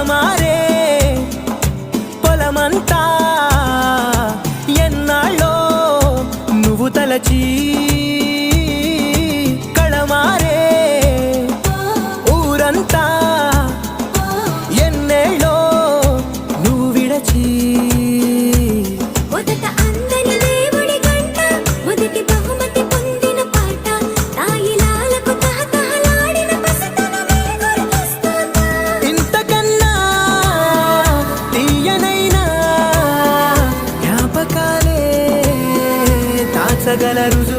కళమారే పొలమంతా ఎన్నాళ్ళో నువ్వు తలచి కళమారే ఊరంతా ఎన్నేళ్ళో నువ్వు విడచి సగల రుజు